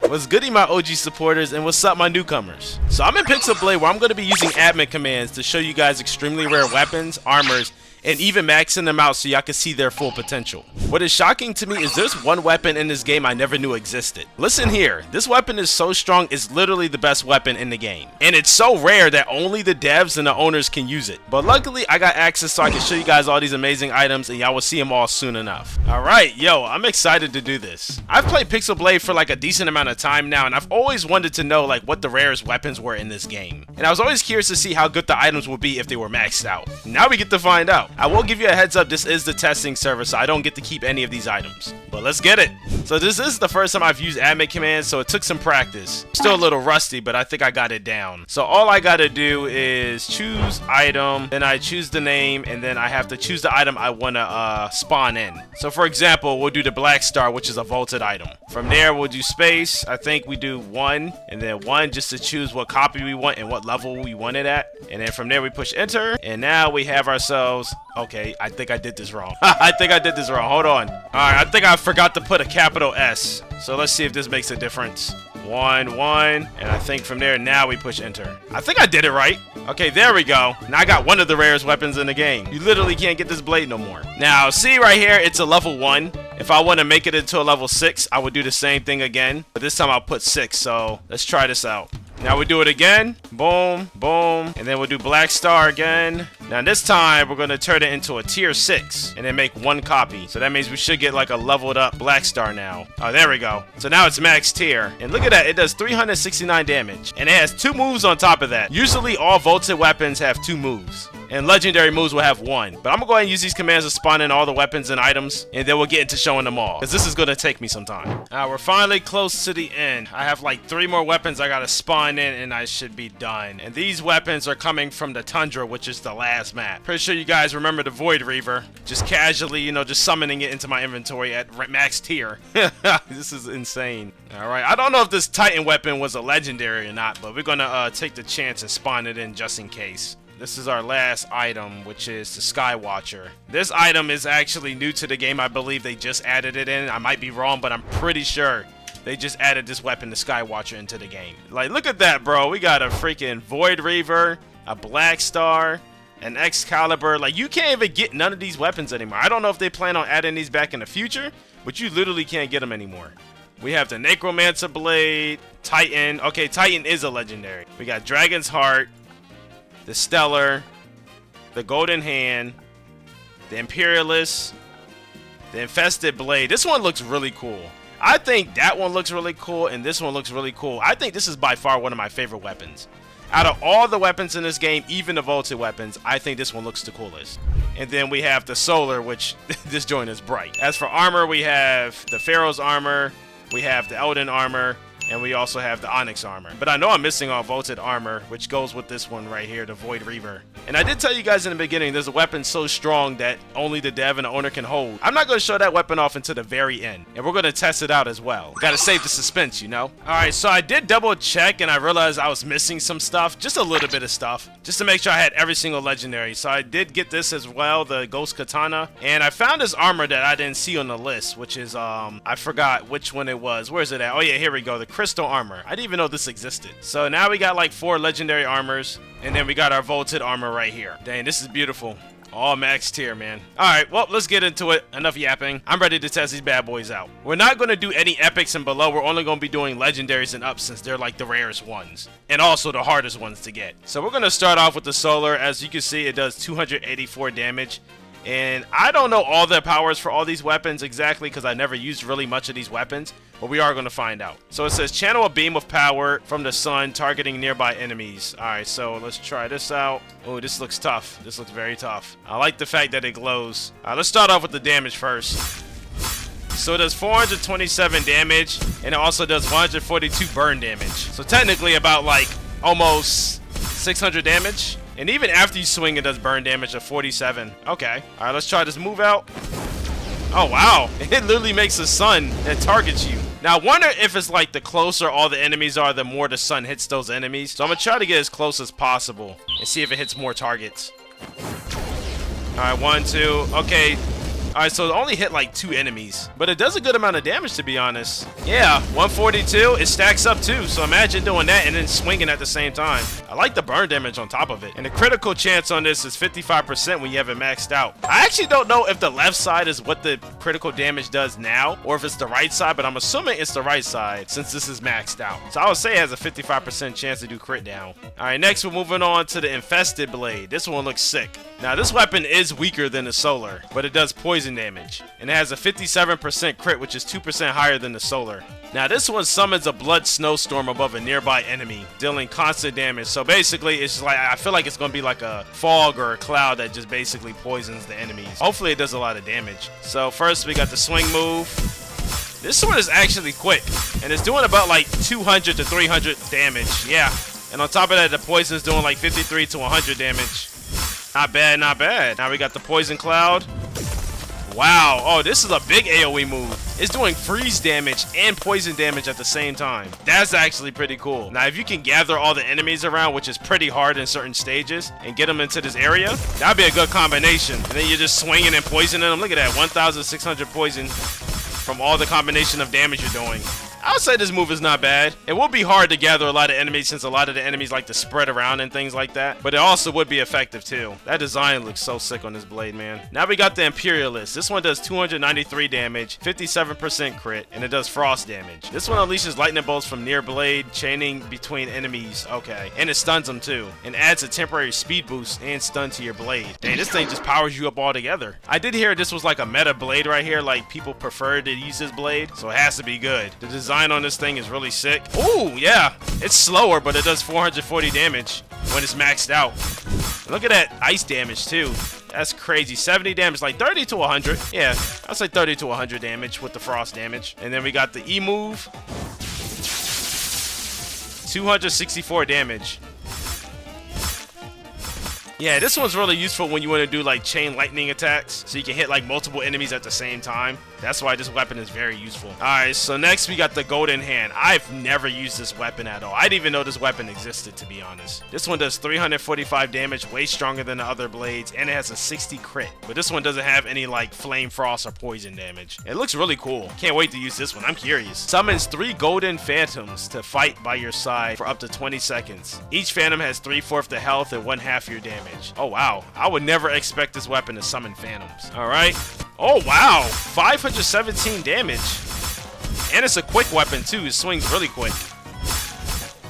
What's goody, my OG supporters, and what's up, my newcomers? So I'm in Pixel Blade, where I'm going to be using admin commands to show you guys extremely rare weapons, armors, and even maxing them out so y'all can see their full potential. What is shocking to me is there's one weapon in this game I never knew existed. Listen here, this weapon is so strong, it's literally the best weapon in the game. And it's so rare that only the devs and the owners can use it. But luckily, I got access so I can show you guys all these amazing items, and y'all will see them all soon enough. Alright, yo, I'm excited to do this. I've played Pixel Blade for like a decent amount of time now, and I've always wanted to know like what the rarest weapons were in this game. And I was always curious to see how good the items would be if they were maxed out. Now we get to find out. I will give you a heads up, this is the testing server, so I don't get to keep any of these items. But let's get it. So this is the first time I've used admin commands, so it took some practice. Still a little rusty, but I think I got it down. So all I gotta do is choose item, then I choose the name, and then I have to choose the item I wanna spawn in. So for example, we'll do the black star, which is a vaulted item. From there, we'll do space. I think we do 1, and then 1 just to choose what copy we want and what level we want it at. And then from there, we push enter, and now we have ourselves... Okay, I think I did this wrong. I think I did this wrong. Hold on. Alright, I think I forgot to put a capital S. So let's see if this makes a difference. 1, 1, and I think from there, now we push enter. I think I did it right. Okay, there we go. Now I got one of the rarest weapons in the game. You literally can't get this blade no more. Now, see right here, it's a level 1. If I want to make it into a level 6, I would do the same thing again. But this time I'll put 6, so let's try this out. Now we do it again. Boom, boom. And then we'll do black star again. Now this time we're going to turn it into a tier 6 and then make 1 copy. So that means we should get like a leveled up black star now. Oh, there we go. So now it's max tier. And look at that. It does 369 damage. And it has 2 moves on top of that. Usually all vaulted weapons have 2 moves. And legendary moves will have 1. But I'm going to go ahead and use these commands to spawn in all the weapons and items. And then we'll get into showing them all. Because this is going to take me some time. We're finally close to the end. I have like 3 more weapons I got to spawn in and I should be done. And these weapons are coming from the Tundra, which is the last map. Pretty sure you guys remember the Void Reaver. Just casually, you know, just summoning it into my inventory at max tier. This is insane. Alright, I don't know if this Titan weapon was a legendary or not. But we're going to take the chance and spawn it in just in case. This is our last item, which is the Skywatcher. This item is actually new to the game. I believe they just added it in. I might be wrong, but I'm pretty sure they just added this weapon, the Skywatcher, into the game. Like, look at that, bro. We got a freaking Void Reaver, a Black Star, an Excalibur. Like, you can't even get none of these weapons anymore. I don't know if they plan on adding these back in the future, but you literally can't get them anymore. We have the Necromancer Blade, Titan. Okay, Titan is a legendary. We got Dragon's Heart, the Stellar, the Golden Hand, the Imperialist, the Infested Blade. This one looks really cool. I think that one looks really cool, and this one looks really cool. I think this is by far one of my favorite weapons. Out of all the weapons in this game, even the vaulted weapons, I think this one looks the coolest. And then we have the Solar, which this joint is bright. As for armor, we have the Pharaoh's armor, we have the Elden armor, and we also have the Onyx armor. But I know I'm missing all vaulted armor, which goes with this one right here, the Void Reaver. And I did tell you guys in the beginning, there's a weapon so strong that only the dev and the owner can hold. I'm not going to show that weapon off until the very end. And we're going to test it out as well. Got to save the suspense, you know? Alright, so I did double check and I realized I was missing some stuff. Just a little bit of stuff. Just to make sure I had every single legendary. So I did get this as well, the Ghost Katana. And I found this armor that I didn't see on the list, which is, I forgot which one it was. Where's it at? Oh yeah, here we go. The Crystal armor. I didn't even know this existed. So now we got like 4 legendary armors, and then we got our vaulted armor right here. Dang, this is beautiful. All max tier, man. Alright, well, let's get into it. Enough yapping. I'm ready to test these bad boys out. We're not going to do any epics and below. We're only going to be doing legendaries and up since they're like the rarest ones. And also the hardest ones to get. So we're going to start off with the Solar. As you can see, it does 284 damage. And I don't know all the powers for all these weapons exactly because I never used really much of these weapons, but we are going to find out. So it says channel a beam of power from the sun targeting nearby enemies. Alright, so let's try this out. Oh, this looks tough. This looks very tough. I like the fact that it glows. Let's start off with the damage first. So it does 427 damage, and it also does 142 burn damage. So technically about like almost 600 damage. And even after you swing, it does burn damage of 47. Okay. Alright, let's try this move out. Oh, wow. It literally makes a sun that targets you. Now, I wonder if it's like the closer all the enemies are, the more the sun hits those enemies. So I'm going to try to get as close as possible and see if it hits more targets. Alright, 1, 2. Okay. Alright, so it only hit like 2 enemies, but it does a good amount of damage, to be honest. Yeah, 142, it stacks up too, so imagine doing that and then swinging at the same time. I like the burn damage on top of it. And the critical chance on this is 55% when you have it maxed out. I actually don't know if the left side is what the critical damage does now, or if it's the right side, but I'm assuming it's the right side since this is maxed out. So I would say it has a 55% chance to do crit down. Alright, next we're moving on to the infested blade. This one looks sick. Now this weapon is weaker than the solar, but it does poison damage. And it has a 57% crit, which is 2% higher than the solar. Now this one summons a blood snowstorm above a nearby enemy, dealing constant damage. So basically it's just like, I feel like it's going to be like a fog or a cloud that just basically poisons the enemies. Hopefully it does a lot of damage. So first we got the swing move. This one is actually quick, and it's doing about like 200 to 300 damage. Yeah, and on top of that the poison is doing like 53 to 100 damage. Not bad, not bad. Now we got the poison cloud. Wow, oh, this is a big AoE move. It's doing freeze damage and poison damage at the same time. That's actually pretty cool. Now, if you can gather all the enemies around, which is pretty hard in certain stages, and get them into this area, that'd be a good combination. And then you're just swinging and poisoning them. Look at that, 1,600 poison from all the combination of damage you're doing. I would say this move is not bad. It will be hard to gather a lot of enemies since a lot of the enemies like to spread around and things like that. But it also would be effective too. That design looks so sick on this blade, man. Now we got the Imperialist. This one does 293 damage, 57% crit, and it does frost damage. This one unleashes lightning bolts from near blade, chaining between enemies. Okay. And it stuns them too. And adds a temporary speed boost and stun to your blade. Dang, this thing just powers you up altogether. I did hear this was like a meta blade right here. Like people prefer to use this blade. So it has to be good. The design on this thing is really sick. Ooh, yeah. It's slower, but it does 440 damage when it's maxed out. Look at that ice damage, too. That's crazy. 70 damage, like 30 to 100. Yeah, I'll say 30 to 100 damage with the frost damage. And then we got the E move. 264 damage. Yeah, this one's really useful when you want to do like chain lightning attacks, so you can hit like multiple enemies at the same time. That's why this weapon is very useful. Alright, so next we got the golden hand. I've never used this weapon at all. I didn't even know this weapon existed, to be honest. This one does 345 damage, way stronger than the other blades, and it has a 60 crit. But this one doesn't have any like flame frost or poison damage. It looks really cool. Can't wait to use this one. I'm curious. Summons 3 golden phantoms to fight by your side for up to 20 seconds. Each phantom has 3/4 the health and 1/2 your damage. Oh wow, I would never expect this weapon to summon phantoms. Alright. Oh wow, 517 damage. And it's a quick weapon too, it swings really quick.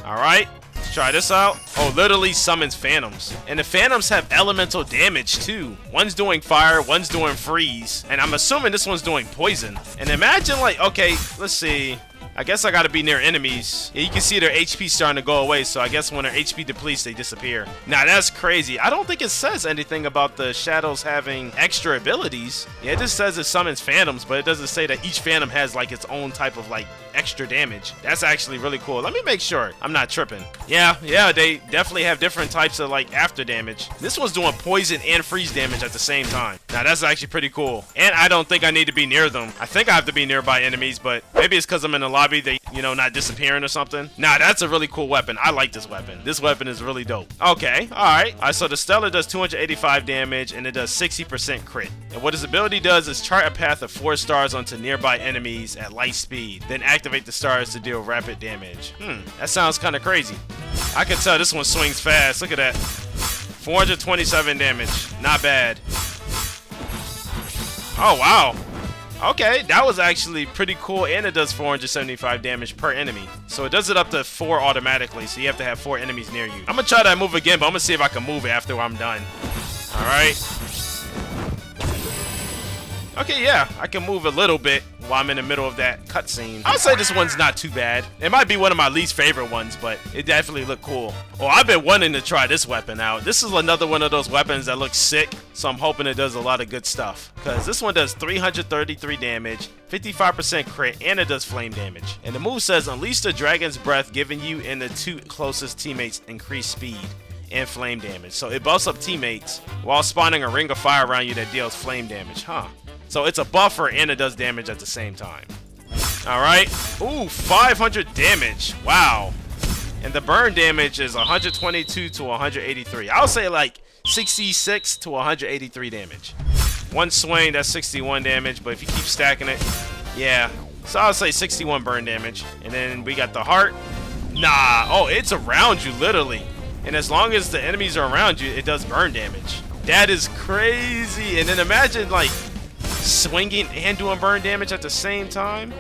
Alright, let's try this out. Oh, literally summons phantoms. And the phantoms have elemental damage too. One's doing fire, one's doing freeze. And I'm assuming this one's doing poison. And imagine like, okay, let's see. I guess I gotta be near enemies. Yeah, you can see their HP starting to go away, so I guess when their HP depletes, they disappear. Now, that's crazy. I don't think it says anything about the shadows having extra abilities. Yeah, it just says it summons phantoms, but it doesn't say that each phantom has like its own type of like extra damage. That's actually really cool. Let me make sure I'm not tripping. Yeah, they definitely have different types of like after damage. This one's doing poison and freeze damage at the same time. Now, that's actually pretty cool. And I don't think I need to be near them. I think I have to be nearby enemies, but maybe it's because I'm in the lobby. They, you know, not disappearing or something. Nah, that's a really cool weapon. I like this weapon. This weapon is really dope. Okay, alright. Alright, so the Stellar does 285 damage and it does 60% crit. And what his ability does is chart a path of 4 stars onto nearby enemies at light speed, then activate the stars to deal rapid damage. That sounds kind of crazy. I can tell this one swings fast. Look at that. 427 damage. Not bad. Oh, wow. Okay, that was actually pretty cool, and it does 475 damage per enemy. So it does it up to 4 automatically, so you have to have 4 enemies near you. I'm gonna try that move again, but I'm gonna see if I can move after I'm done. Alright. Okay, yeah, I can move a little bit while I'm in the middle of that cutscene. I'll say this one's not too bad. It might be one of my least favorite ones, but it definitely looked cool. Well, I've been wanting to try this weapon out. This is another one of those weapons that looks sick, so I'm hoping it does a lot of good stuff. Because this one does 333 damage, 55% crit, and it does flame damage. And the move says, unleash the dragon's breath, giving you and the 2 closest teammates increased speed and flame damage. So it buffs up teammates while spawning a ring of fire around you that deals flame damage, So it's a buffer and it does damage at the same time. Alright. Ooh, 500 damage. Wow. And the burn damage is 122 to 183. I'll say like 66 to 183 damage. One swing, that's 61 damage, but if you keep stacking it, yeah. So I'll say 61 burn damage. And then we got the heart. Nah, oh, it's around you, literally. And as long as the enemies are around you, it does burn damage. That is crazy. And then imagine, like, swinging and doing burn damage at the same time.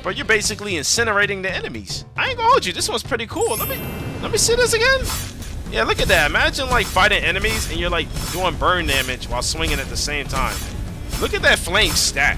But you're basically incinerating the enemies. I ain't gonna hold you, this one's pretty cool. Let me see this again. Yeah, look at that. Imagine like fighting enemies and you're like doing burn damage while swinging at the same time. Look at that flame stack.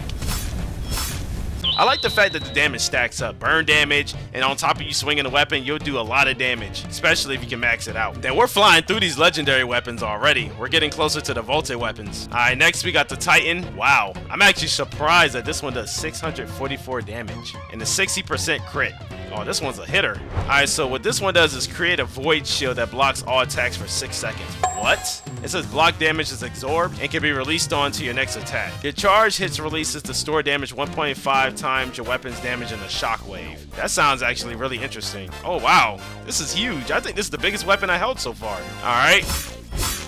I like the fact that the damage stacks up. Burn damage, and on top of you swinging a weapon, you'll do a lot of damage, especially if you can max it out. Then we're flying through these legendary weapons already. We're getting closer to the vaulted weapons. All right, next we got the Titan. Wow, I'm actually surprised that this one does 644 damage and a 60% crit. Oh, this one's a hitter. All right, so what this one does is create a void shield that blocks all attacks for 6 seconds. What? It says block damage is absorbed and can be released onto your next attack. Your charge hits releases to store damage 1.5 times your weapon's damage in a shockwave. That sounds actually really interesting. Oh, wow. This is huge. I think this is the biggest weapon I held so far. All right.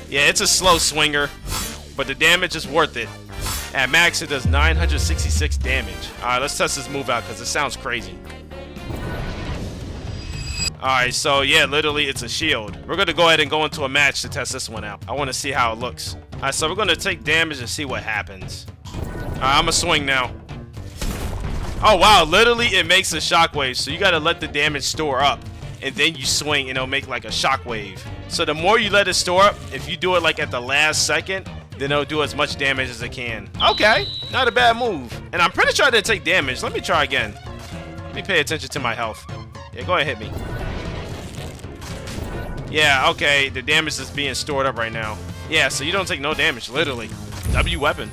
Yeah, it's a slow swinger, but the damage is worth it. At max, it does 966 damage. All right, let's test this move out because it sounds crazy. Alright, so yeah, literally it's a shield. We're going to go ahead and go into a match to test this one out. I want to see how it looks. Alright, so we're going to take damage and see what happens. Alright, I'm going to swing now. Oh wow, literally it makes a shockwave. So you got to let the damage store up. And then you swing and it'll make like a shockwave. So the more you let it store up, if you do it like at the last second, then it'll do as much damage as it can. Okay, not a bad move. And I'm pretty sure I didn't take damage. Let me try again. Let me pay attention to my health. Yeah, go ahead and hit me. Yeah, okay, the damage is being stored up right now. Yeah, so you don't take no damage, literally. W weapon.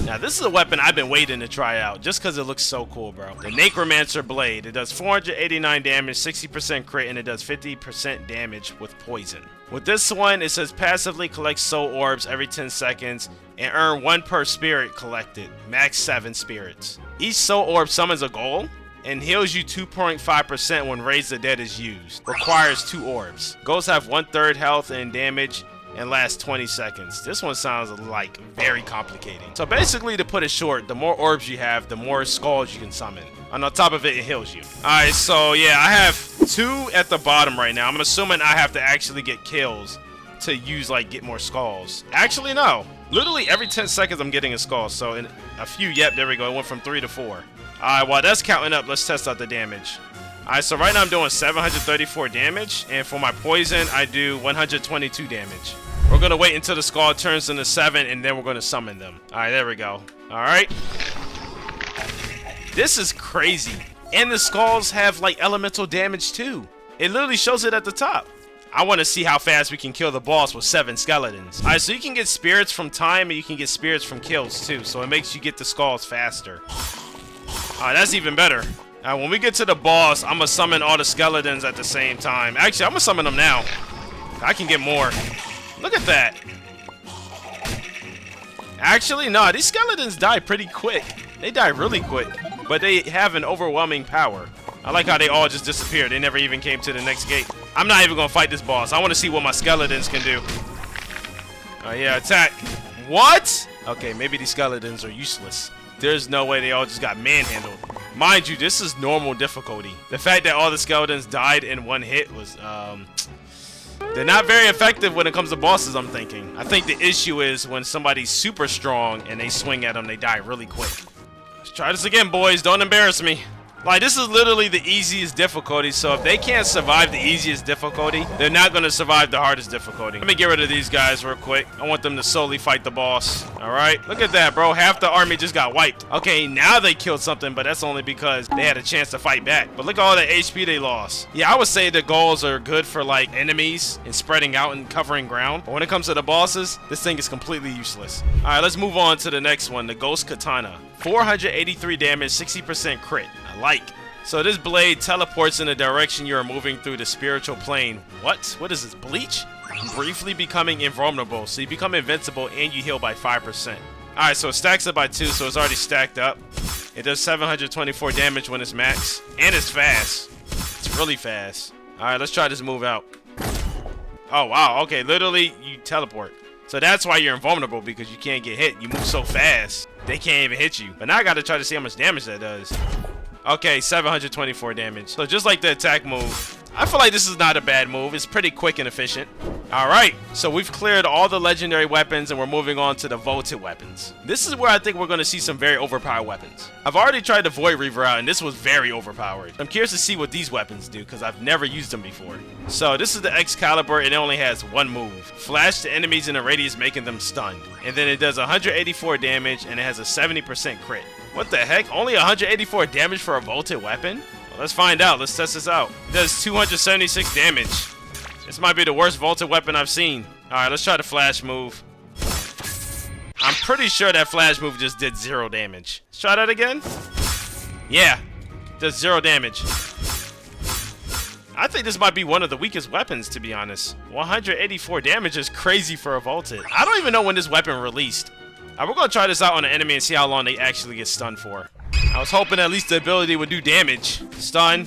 Now, this is a weapon I've been waiting to try out, just because it looks so cool, bro. The necromancer blade. It does 489 damage, 60% crit, and it does 50% damage with poison. With this one, it says passively collect soul orbs every 10 seconds and earn 1 per spirit collected. Max 7 spirits. Each soul orb summons a goal and heals you 2.5% when Raise the Dead is used. Requires 2 orbs. Ghosts have 1/3 health and damage and lasts 20 seconds. This one sounds like very complicated. So basically, to put it short, the more orbs you have, the more skulls you can summon. And on top of it, it heals you. Alright, so yeah, I have 2 at the bottom right now. I'm assuming I have to actually get kills to use, like, get more skulls. Actually, no. Literally every 10 seconds I'm getting a skull. So in a few, yep, there we go. It went from 3 to 4. Alright, while that's counting up, let's test out the damage. Alright, so right now I'm doing 734 damage, and for my poison, I do 122 damage. We're gonna wait until the skull turns into 7, and then we're gonna summon them. Alright, there we go. Alright. This is crazy. And the skulls have, like, elemental damage, too. It literally shows it at the top. I want to see how fast we can kill the boss with 7 skeletons. Alright, so you can get spirits from time, and you can get spirits from kills, too. So it makes you get the skulls faster. Alright, that's even better. When we get to the boss, I'm gonna summon all the skeletons at the same time. Actually, I'm gonna summon them now. I can get more. Look at that. Actually, no, these skeletons die pretty quick. They die really quick, but they have an overwhelming power. I like how they all just disappeared. They never even came to the next gate. I'm not even gonna fight this boss. I want to see what my skeletons can do. Yeah, attack. What? Okay, maybe these skeletons are useless. There's no way they all just got manhandled. Mind you, this is normal difficulty. The fact that all the skeletons died in one hit was, they're not very effective when it comes to bosses, I'm thinking. I think the issue is when somebody's super strong and they swing at them, they die really quick. Let's try this again, boys. Don't embarrass me. Like, this is literally the easiest difficulty, so if they can't survive the easiest difficulty, they're not going to survive the hardest difficulty. Let me get rid of these guys real quick. I want them to solely fight the boss. Alright, look at that, bro. Half the army just got wiped. Okay, now they killed something, but that's only because they had a chance to fight back. But look at all the HP they lost. Yeah, I would say the goals are good for, like, enemies and spreading out and covering ground. But when it comes to the bosses, this thing is completely useless. Alright, let's move on to the next one, the Ghost Katana. 483 damage, 60% crit. Like. So this blade teleports in the direction you are moving through the spiritual plane. What? What is this? Bleach? Briefly becoming invulnerable. So you become invincible and you heal by 5%. Alright, so it stacks up by 2, so it's already stacked up. It does 724 damage when it's max. And it's fast. It's really fast. Alright, let's try this move out. Oh, wow. Okay, literally, you teleport. So that's why you're invulnerable, because you can't get hit. You move so fast, they can't even hit you. But now I gotta try to see how much damage that does. Okay, 724 damage. So just like the attack move, I feel like this is not a bad move. It's pretty quick and efficient. Alright, so we've cleared all the legendary weapons and we're moving on to the vaulted weapons. This is where I think we're going to see some very overpowered weapons. I've already tried the Void Reaver out and this was very overpowered. I'm curious to see what these weapons do because I've never used them before. So this is the Excalibur and it only has one move. Flash to enemies in a radius making them stunned. And then it does 184 damage and it has a 70% crit. What the heck? Only 184 damage for a vaulted weapon? Well, let's find out. Let's test this out. It does 276 damage. This might be the worst vaulted weapon I've seen. Alright, let's try the flash move. I'm pretty sure that flash move just did 0 damage. Let's try that again. Yeah, does 0 damage. I think this might be one of the weakest weapons, to be honest. 184 damage is crazy for a vaulted. I don't even know when this weapon released. We're going to try this out on an enemy and see how long they actually get stunned for. I was hoping at least the ability would do damage. Stun.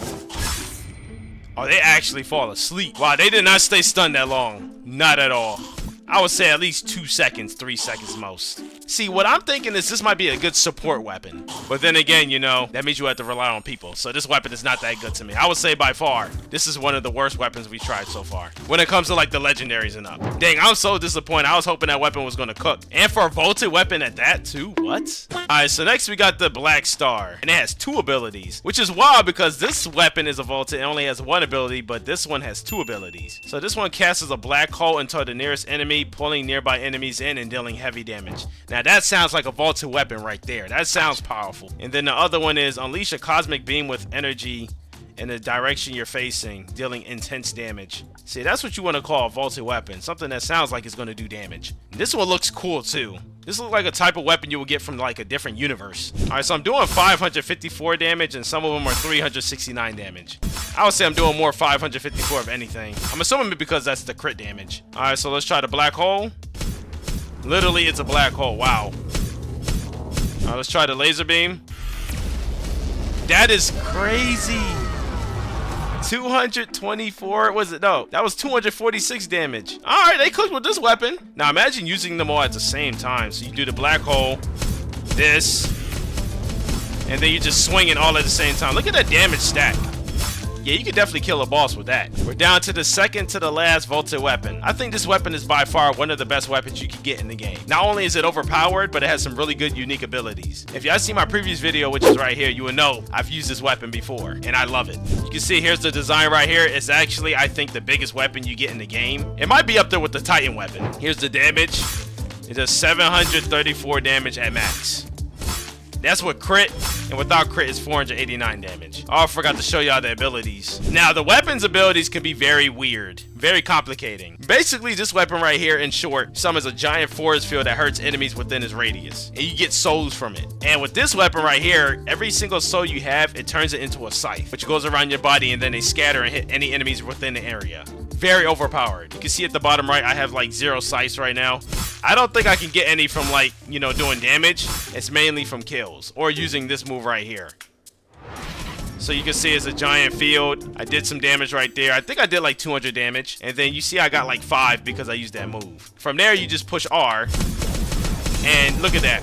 Oh, they actually fall asleep. Wow, they did not stay stunned that long. Not at all. I would say at least 2 seconds, 3 seconds most. See, what I'm thinking is this might be a good support weapon. But then again, you know, that means you have to rely on people. So this weapon is not that good to me. I would say by far, this is one of the worst weapons we've tried so far. When it comes to like the legendaries and up. Dang, I'm so disappointed. I was hoping that weapon was going to cook. And for a vaulted weapon at that too? What? Alright, so next we got the Black Star. And it has 2 abilities. Which is wild because this weapon is a vaulted. It only has 1 ability, but this one has 2 abilities. So this one casts as a black hole into the nearest enemy, pulling nearby enemies in and dealing heavy damage. Now that sounds like a vaulted weapon right there. That sounds powerful. And then the other one is unleash a cosmic beam with energy in the direction you're facing, dealing intense damage. See, that's what you want to call a vaulted weapon. Something that sounds like it's going to do damage. This one looks cool too. This looks like a type of weapon you will get from like a different universe. Alright, so I'm doing 554 damage and some of them are 369 damage. I would say I'm doing more 554 of anything. I'm assuming because that's the crit damage. Alright, so let's try the black hole. Literally, it's a black hole. Wow. Alright, let's try the laser beam. That is crazy. 224, was it? No, that was 246 damage. Alright, they cooked with this weapon. Now imagine using them all at the same time. So you do the black hole, this, and then you just swing it all at the same time. Look at that damage stack. Yeah, you could definitely kill a boss with that. We're down to the second to the last vaulted weapon. I think this weapon is by far one of the best weapons you can get in the game. Not only is it overpowered, but it has some really good unique abilities. If y'all see my previous video, which is right here, you will know I've used this weapon before, and I love it. You can see here's the design right here. It's actually, I think, the biggest weapon you get in the game. It might be up there with the Titan weapon. Here's the damage. It does 734 damage at max. That's with crit, and without crit is 489 damage. Oh, I forgot to show y'all the abilities. Now, the weapon's abilities can be very weird, very complicating. Basically, this weapon right here, in short, summons a giant force field that hurts enemies within its radius, and you get souls from it. And with this weapon right here, every single soul you have, it turns it into a scythe, which goes around your body, and then they scatter and hit any enemies within the area. Very overpowered. You can see at the bottom right, I have like 0 scythes right now. I don't think I can get any from like, you know, doing damage. It's mainly from kills or using this move right here. So you can see it's a giant field. I did some damage right there. I think I did like 200 damage. And then you see I got like 5 because I used that move. From there, you just push R. And look at that.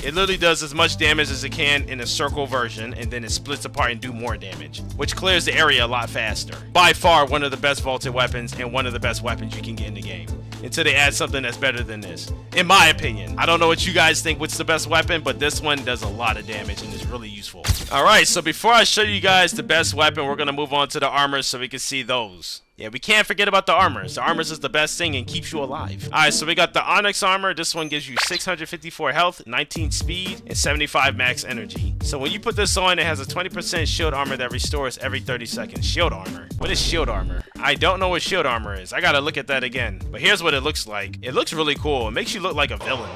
It literally does as much damage as it can in a circle version, and then it splits apart and do more damage, which clears the area a lot faster. By far, one of the best vaulted weapons and one of the best weapons you can get in the game. Until they add something that's better than this. In my opinion. I don't know what you guys think what's the best weapon, but this one does a lot of damage and is really useful. Alright, so before I show you guys the best weapon, we're going to move on to the armors so we can see those. Yeah, we can't forget about the armors. The armors is the best thing and keeps you alive. Alright, so we got the onyx armor. This one gives you 654 health, 19 speed, and 75 max energy. So when you put this on, it has a 20% shield armor that restores every 30 seconds. Shield armor. What is shield armor? I don't know what shield armor is. I gotta look at that again. But here's what it looks like. It looks really cool. It makes you look like a villain.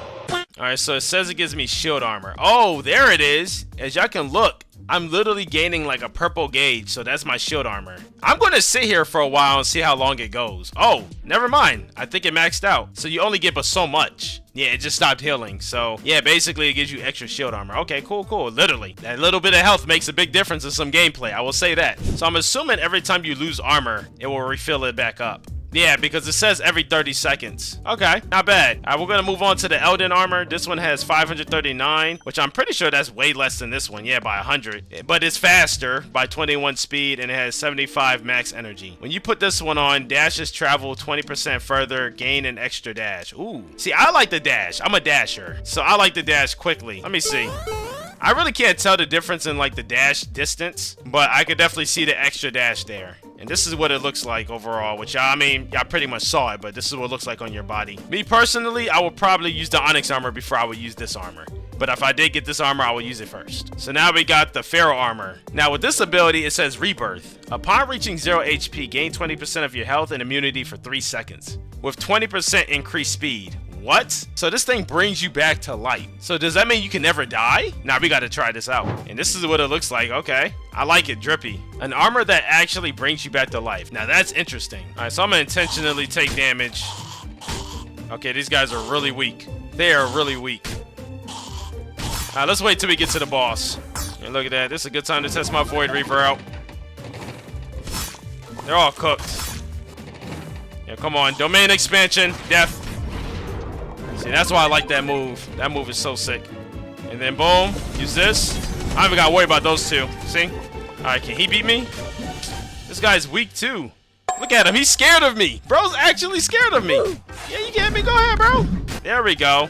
Alright, so it says it gives me shield armor. Oh, there it is. As y'all can look, I'm literally gaining like a purple gauge, so that's my shield armor. I'm gonna sit here for a while and see how long it goes. Oh, never mind. I think it maxed out. So you only get but so much. Yeah, it just stopped healing. So yeah, basically it gives you extra shield armor. Okay, cool. Literally, that little bit of health makes a big difference in some gameplay. I will say that. So I'm assuming every time you lose armor, it will refill it back up. Yeah, because it says every 30 seconds. Okay, not bad. All right, we're gonna move on to the Elden armor. This one has 539, which I'm pretty sure that's way less than this one. Yeah, by 100. But it's faster by 21 speed, and it has 75 max energy. When you put this one on, dashes travel 20% further, gain an extra dash. Ooh. See, I like the dash. I'm a dasher, so I like the dash quickly. Let me see. I really can't tell the difference in like the dash distance, but I could definitely see the extra dash there. And this is what it looks like overall, which I mean, y'all pretty much saw it, but this is what it looks like on your body. Me personally, I would probably use the onyx armor before I would use this armor. But if I did get this armor, I will use it first. So now we got the pharaoh armor. Now with this ability, it says rebirth. Upon reaching 0 HP, gain 20% of your health and immunity for 3 seconds. With 20% increased speed. What? So this thing brings you back to life. So does that mean you can never die? Now we gotta try this out. And this is what it looks like. Okay. I like it, drippy. An armor that actually brings you back to life. Now that's interesting. Alright, so I'm gonna intentionally take damage. Okay, these guys are really weak. They are really weak. Alright, let's wait till we get to the boss. And look at that. This is a good time to test my Void Reaver out. They're all cooked. Yeah, come on. Domain expansion. Death. See, that's why I like that move. That move is so sick. And then boom, use this. I don't even gotta worry about those two. See? Alright, can he beat me? This guy's weak too. Look at him, he's scared of me. Bro's actually scared of me. Yeah, you get me? Go ahead, bro. There we go.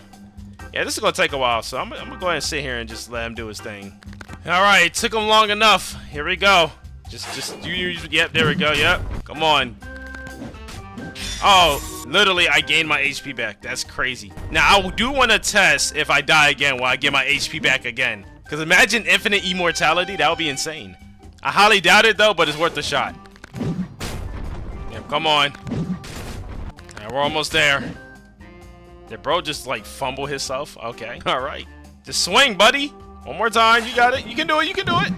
Yeah, this is gonna take a while, so I'm gonna go ahead and sit here and just let him do his thing. Alright, took him long enough. Here we go. Yep, there we go, yep. Come on. Oh, literally, I gained my HP back. That's crazy. Now, I do want to test if I die again, will I get my HP back again? Because imagine infinite immortality. That would be insane. I highly doubt it, though, but it's worth a shot. Yeah, come on. Yeah, we're almost there. Did bro just, like, fumble himself? Okay. All right. Just swing, buddy. One more time. You got it. You can do it. You can do it.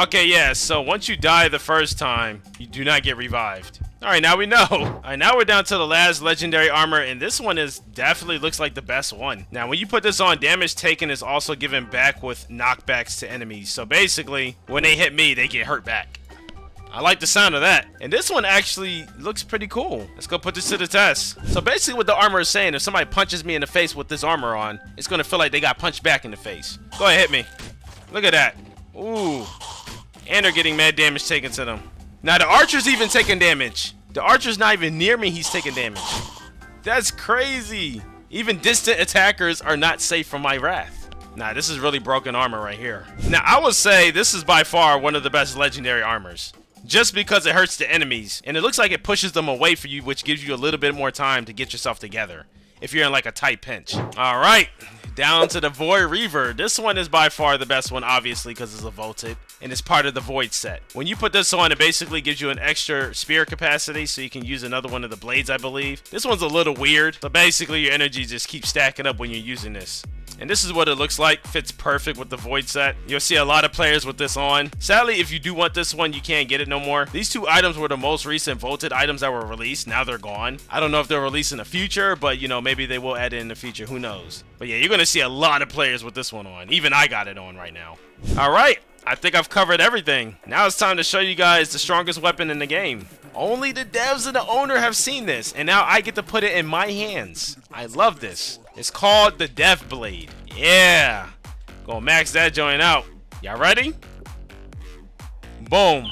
Okay, yeah. So once you die the first time, you do not get revived. Alright, now we know. Alright, now we're down to the last legendary armor, and this one is definitely looks like the best one. Now, when you put this on, damage taken is also given back with knockbacks to enemies. So basically, when they hit me, they get hurt back. I like the sound of that. And this one actually looks pretty cool. Let's go put this to the test. So basically what the armor is saying, if somebody punches me in the face with this armor on, it's going to feel like they got punched back in the face. Go ahead, hit me. Look at that. Ooh. And they're getting mad damage taken to them. Now the archer's even taking damage. The archer's not even near me, he's taking damage. That's crazy. Even distant attackers are not safe from my wrath. Nah, this is really broken armor right here. Now I would say this is by far one of the best legendary armors. Just because it hurts the enemies. And it looks like it pushes them away from you, which gives you a little bit more time to get yourself together. If you're in like a tight pinch. Alright. Down to the Void Reaver. This one is by far the best one, obviously, because it's a vaulted. And it's part of the Void set. When you put this on, it basically gives you an extra spear capacity, so you can use another one of the blades, I believe. This one's a little weird. So basically, your energy just keeps stacking up when you're using this. And this is what it looks like. Fits perfect with the Void set. You'll see a lot of players with this on. Sadly, if you do want this one, you can't get it no more. These two items were the most recent vaulted items that were released. Now they're gone. I don't know if they'll release in the future, but you know, maybe they will add it in the future. Who knows? But yeah, you're going to see a lot of players with this one on. Even I got it on right now. All right. I think I've covered everything. Now it's time to show you guys the strongest weapon in the game. Only the devs and the owner have seen this, and now I get to put it in my hands. I love this. It's called the Death Blade. Yeah. Gonna max that joint out. Y'all ready? Boom.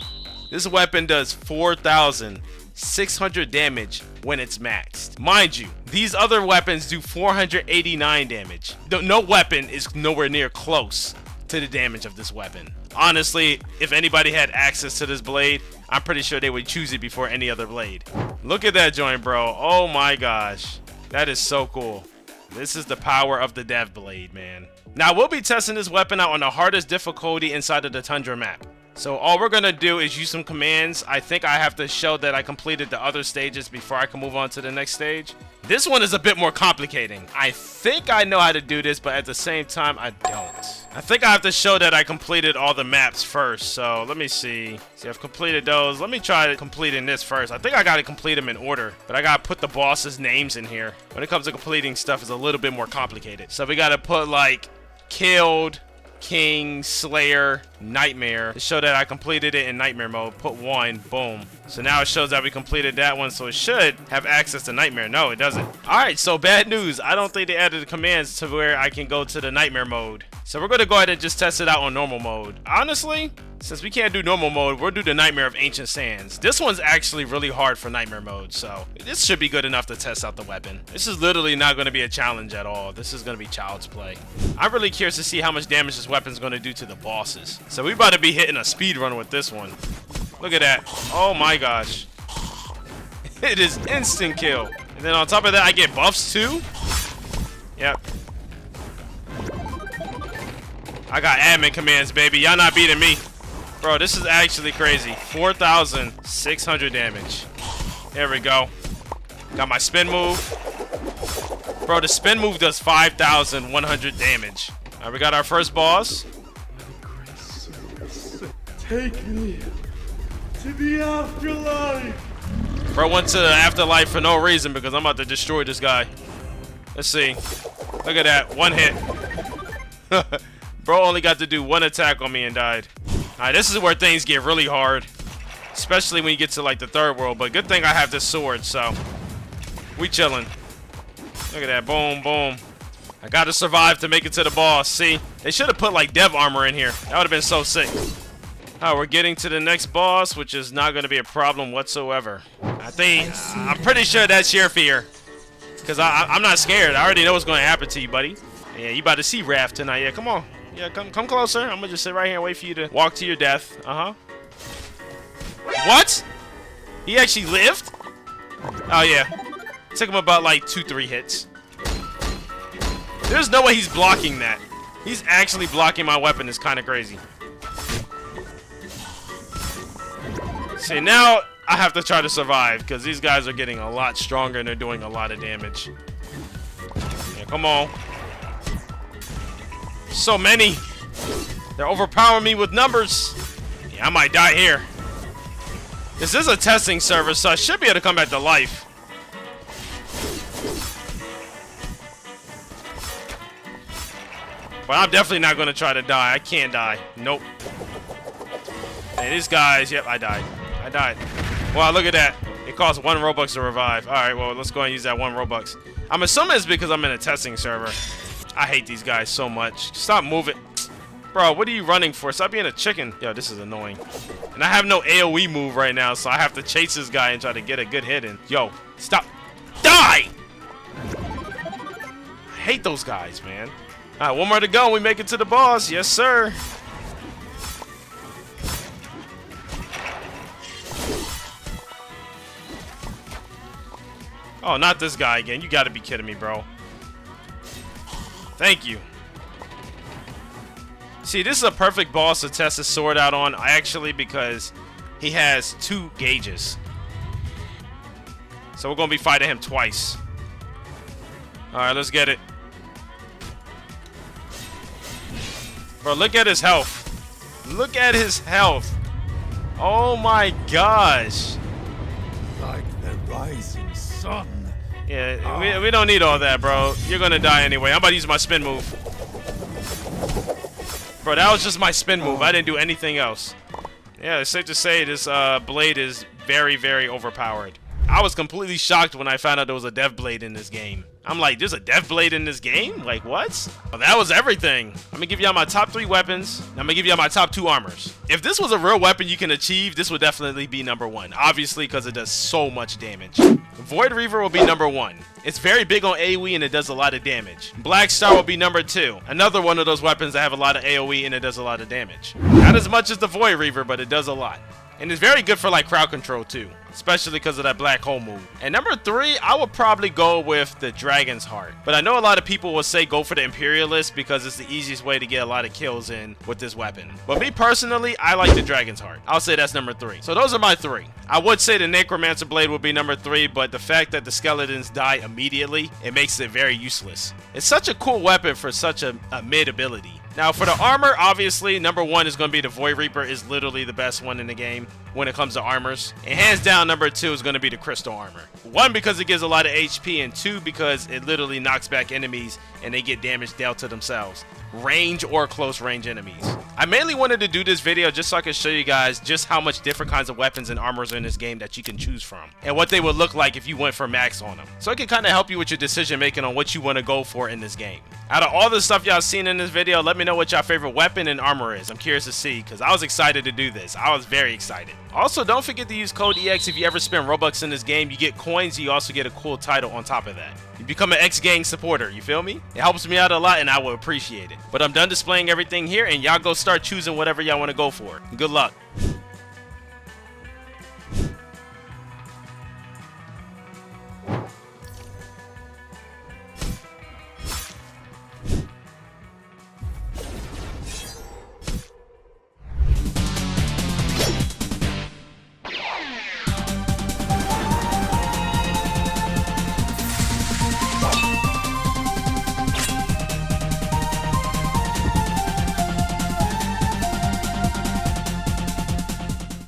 This weapon does 4,600 damage when it's maxed. Mind you, these other weapons do 489 damage. No weapon is nowhere near close to the damage of this weapon. Honestly, if anybody had access to this blade, I'm pretty sure they would choose it before any other blade. Look at that joint, bro. Oh my gosh. That is so cool. This is the power of the Death Blade, man. Now, we'll be testing this weapon out on the hardest difficulty inside of the Tundra map. So all we're gonna do is use some commands. I think I have to show that I completed the other stages before I can move on to the next stage. This one is a bit more complicating. I think I know how to do this, but at the same time, I don't. I think I have to show that I completed all the maps first. So let me see. See, I've completed those. Let me try completing this first. I think I gotta complete them in order, but I gotta put the bosses' names in here. When it comes to completing stuff, it's a little bit more complicated. So we gotta put like killed, king, slayer, nightmare to show that I completed it in nightmare mode. Put 1, boom. So now it shows that we completed that one, so it should have access to nightmare. No, it doesn't. Alright, so bad news. I don't think they added the commands to where I can go to the nightmare mode. So we're going to go ahead and just test it out on normal mode. Honestly, since we can't do normal mode, we'll do the Nightmare of Ancient Sands. This one's actually really hard for nightmare mode, so this should be good enough to test out the weapon. This is literally not going to be a challenge at all. This is going to be child's play. I'm really curious to see how much damage this weapon's going to do to the bosses. So we about to be hitting a speed run with this one. Look at that. Oh my gosh. It is instant kill. And then on top of that, I get buffs too. Yep. I got admin commands, baby. Y'all not beating me. Bro, this is actually crazy. 4,600 damage. There we go. Got my spin move. Bro, the spin move does 5,100 damage. Alright, we got our first boss. Take me to the afterlife. Bro went to the afterlife for no reason because I'm about to destroy this guy. Let's see. Look at that. One hit. Bro only got to do one attack on me and died. Alright, this is where things get really hard. Especially when you get to like the third world. But good thing I have this sword, so we chilling. Look at that. Boom, boom. I gotta survive to make it to the boss. See? They should have put like dev armor in here. That would have been so sick. Alright, we're getting to the next boss, which is not gonna be a problem whatsoever. I'm pretty sure that's your fear. Because I'm not scared. I already know what's gonna happen to you, buddy. Yeah, you about to see Raph tonight. Yeah, come on. Yeah, come closer. I'm gonna just sit right here and wait for you to walk to your death. What? He actually lived? Oh yeah. It took him about like 2-3 hits. There's no way he's blocking that. He's actually blocking my weapon. It's kind of crazy. See, now I have to try to survive because these guys are getting a lot stronger and they're doing a lot of damage. Yeah, come on. So many. They're overpowering me with numbers. Yeah, I might die here. This is a testing server, so I should be able to come back to life. But I'm definitely not going to try to die. I can't die. Nope. Hey, these guys. Yep, I died. I died. Wow, look at that. It costs 1 Robux to revive. Alright, well, let's go and use that 1 Robux. I'm assuming it's because I'm in a testing server. I hate these guys so much. Stop moving. Bro, what are you running for? Stop being a chicken. Yo, this is annoying. And I have no AoE move right now, so I have to chase this guy and try to get a good hit in. Yo, stop. Die! I hate those guys, man. Alright, 1 more to go and we make it to the boss. Yes, sir. Oh, not this guy again. You gotta be kidding me, bro. Thank you. See, this is a perfect boss to test his sword out on, actually, because he has 2 gauges. So we're going to be fighting him twice. Alright, let's get it. Bro, look at his health. Look at his health. Oh my gosh. Like the rising sun. Yeah, we don't need all that, bro. You're gonna die anyway. I'm about to use my spin move. Bro, that was just my spin move. I didn't do anything else. Yeah, it's safe to say this blade is very, very overpowered. I was completely shocked when I found out there was a dev blade in this game. I'm like, there's a dev blade in this game? Like, what? Well, that was everything. I'm gonna give y'all my top 3 weapons. I'm gonna give y'all my top 2 armors. If this was a real weapon you can achieve, this would definitely be number 1. Obviously, because it does so much damage. Void Reaver will be number 1. It's very big on AoE and it does a lot of damage. Black Star will be number 2. Another one of those weapons that have a lot of AoE and it does a lot of damage. Not as much as the Void Reaver, but it does a lot. And it's very good for like crowd control too, especially because of that black hole move. And number 3, I would probably go with the Dragon's Heart. But I know a lot of people will say go for the Imperialist because it's the easiest way to get a lot of kills in with this weapon. But me personally, I like the Dragon's Heart. I'll say that's number 3. So those are my 3. I would say the Necromancer Blade would be number 3, but the fact that the skeletons die immediately, it makes it very useless. It's such a cool weapon for such a mid ability. Now for the armor, obviously, number 1 is going to be the Void Reaper, is literally the best one in the game when it comes to armors. And hands down, number 2 is going to be the Crystal Armor. 1, because it gives a lot of HP, and 2, because it literally knocks back enemies and they get damage dealt to themselves. Range or close range enemies. I mainly wanted to do this video just so I could show you guys just how much different kinds of weapons and armors are in this game that you can choose from, and what they would look like if you went for max on them. So it can kind of help you with your decision making on what you want to go for in this game. Out of all the stuff y'all seen in this video, let me know what y'all favorite weapon and armor is. I'm curious to see, because I was excited to do this. I was very excited. Also, don't forget to use code EX if you ever spend Robux in this game. You get coins, you also get a cool title on top of that. You become an X-Gang supporter, you feel me? It helps me out a lot and I will appreciate it. But I'm done displaying everything here, and y'all go start choosing whatever y'all want to go for. Good luck.